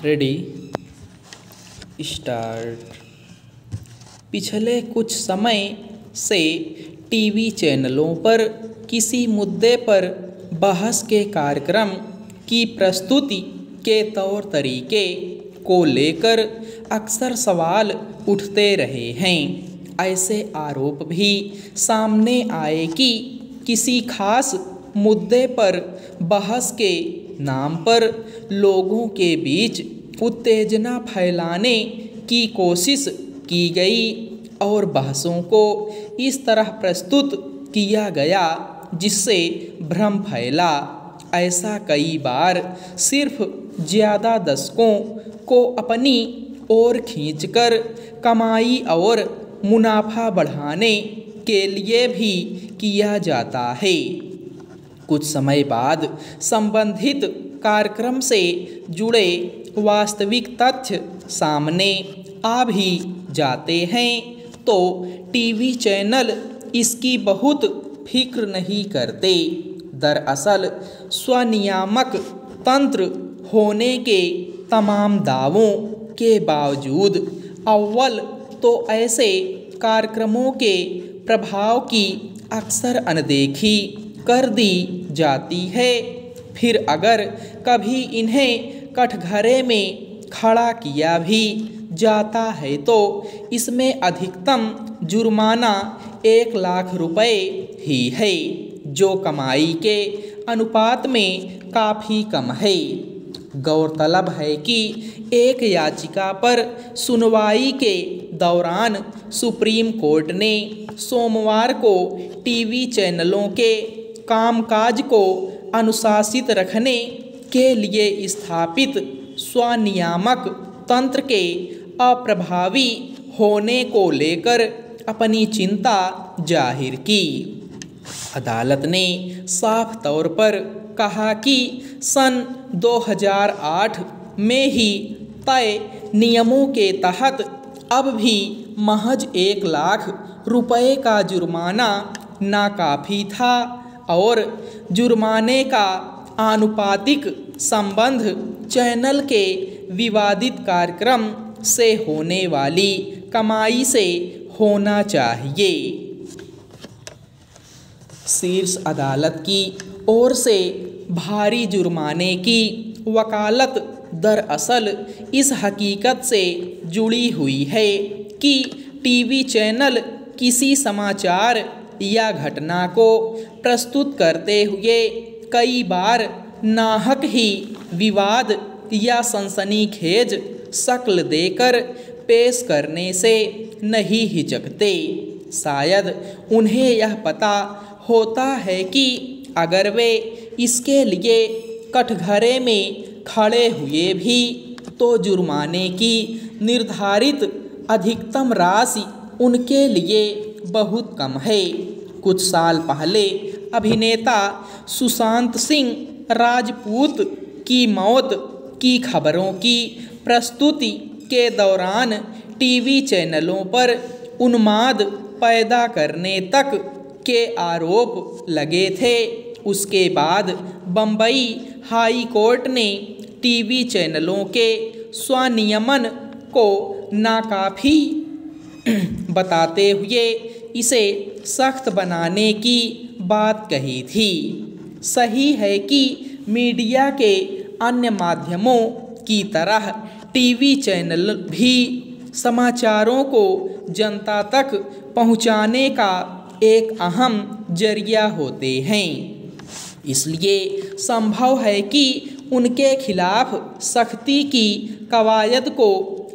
Ready start. पिछले कुछ समय से टीवी चैनलों पर किसी मुद्दे पर बहस के कार्यक्रम की प्रस्तुति के तौर तरीके को लेकर अक्सर सवाल उठते रहे हैं। ऐसे आरोप भी सामने आए कि किसी खास मुद्दे पर बहस के नाम पर लोगों के बीच उत्तेजना फैलाने की कोशिश की गई और बहसों को इस तरह प्रस्तुत किया गया जिससे भ्रम फैला। ऐसा कई बार सिर्फ ज़्यादा दर्शकों को अपनी ओर खींचकर कमाई और मुनाफा बढ़ाने के लिए भी किया जाता है। कुछ समय बाद संबंधित कार्यक्रम से जुड़े वास्तविक तथ्य सामने आ भी जाते हैं तो टीवी चैनल इसकी बहुत फिक्र नहीं करते। दरअसल स्वनियामक तंत्र होने के तमाम दावों के बावजूद अव्वल तो ऐसे कार्यक्रमों के प्रभाव की अक्सर अनदेखी कर दी जाती है। फिर अगर कभी इन्हें कटघरे में खड़ा किया भी जाता है तो इसमें अधिकतम जुर्माना 1 लाख रुपए ही है, जो कमाई के अनुपात में काफ़ी कम है। गौरतलब है कि एक याचिका पर सुनवाई के दौरान सुप्रीम कोर्ट ने सोमवार को टीवी चैनलों के कामकाज को अनुशासित रखने के लिए स्थापित स्वनियामक तंत्र के अप्रभावी होने को लेकर अपनी चिंता जाहिर की। अदालत ने साफ तौर पर कहा कि सन 2008 में ही तय नियमों के तहत अब भी महज 1 लाख रुपए का जुर्माना नाकाफ़ी था और जुर्माने का आनुपातिक संबंध चैनल के विवादित कार्यक्रम से होने वाली कमाई से होना चाहिए। शीर्ष अदालत की ओर से भारी जुर्माने की वकालत दरअसल इस हकीकत से जुड़ी हुई है कि टीवी चैनल किसी समाचार या घटना को प्रस्तुत करते हुए कई बार नाहक ही विवाद या सनसनीखेज शक्ल देकर पेश करने से नहीं हिचकते। शायद उन्हें यह पता होता है कि अगर वे इसके लिए कटघरे में खड़े हुए भी तो जुर्माने की निर्धारित अधिकतम राशि उनके लिए बहुत कम है। कुछ साल पहले अभिनेता सुशांत सिंह राजपूत की मौत की खबरों की प्रस्तुति के दौरान टीवी चैनलों पर उन्माद पैदा करने तक के आरोप लगे थे। उसके बाद बम्बई हाई कोर्ट ने टीवी चैनलों के स्वनियमन को नाकाफ़ी बताते हुए इसे सख्त बनाने की बात कही थी। सही है कि मीडिया के अन्य माध्यमों की तरह टीवी चैनल भी समाचारों को जनता तक पहुंचाने का एक अहम जरिया होते हैं। इसलिए संभव है कि उनके खिलाफ सख्ती की कवायद को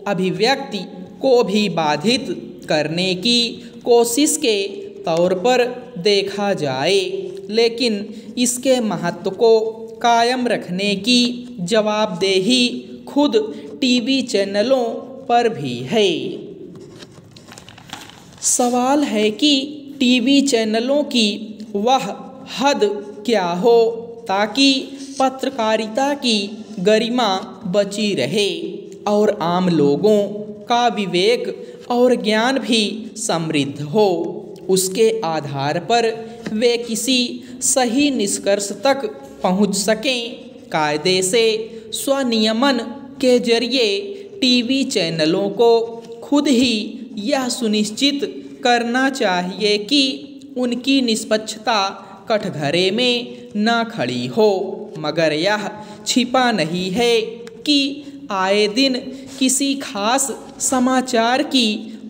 अभिव्यक्ति को भी बाधित करने की कोशिश के तौर पर देखा जाए, लेकिन इसके महत्व को कायम रखने की जवाबदेही खुद टीवी चैनलों पर भी है। सवाल है कि टीवी चैनलों की वह हद क्या हो ताकि पत्रकारिता की गरिमा बची रहे और आम लोगों का विवेक और ज्ञान भी समृद्ध हो। उसके आधार पर वे किसी सही निष्कर्ष तक पहुंच सकें। कायदे से स्वनियमन के जरिए टीवी चैनलों को खुद ही यह सुनिश्चित करना चाहिए कि उनकी निष्पक्षता कटघरे में न खड़ी हो, मगर यह छिपा नहीं है कि आए दिन किसी खास समाचार की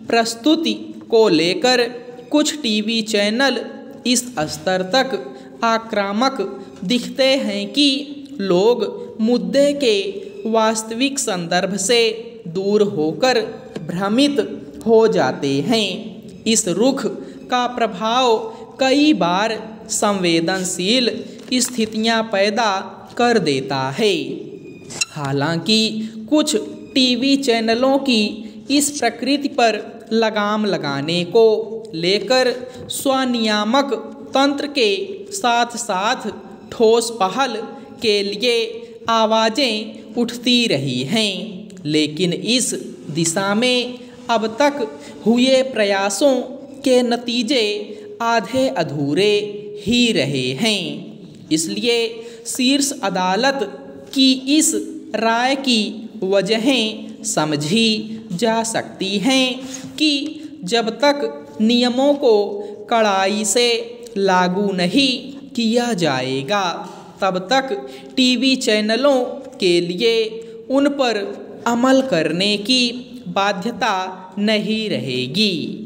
प्रस्तुति को लेकर कुछ टीवी चैनल इस स्तर तक आक्रामक दिखते हैं कि लोग मुद्दे के वास्तविक संदर्भ से दूर होकर भ्रमित हो जाते हैं। इस रुख का प्रभाव कई बार संवेदनशील स्थितियां पैदा कर देता है। हालांकि कुछ टीवी चैनलों की इस प्रकृति पर लगाम लगाने को लेकर स्वनियामक तंत्र के साथ साथ ठोस पहल के लिए आवाज़ें उठती रही हैं, लेकिन इस दिशा में अब तक हुए प्रयासों के नतीजे आधे अधूरे ही रहे हैं। इसलिए शीर्ष अदालत की इस राय की वजहें समझी जा सकती हैं कि जब तक नियमों को कड़ाई से लागू नहीं किया जाएगा, तब तक टीवी चैनलों के लिए उन पर अमल करने की बाध्यता नहीं रहेगी।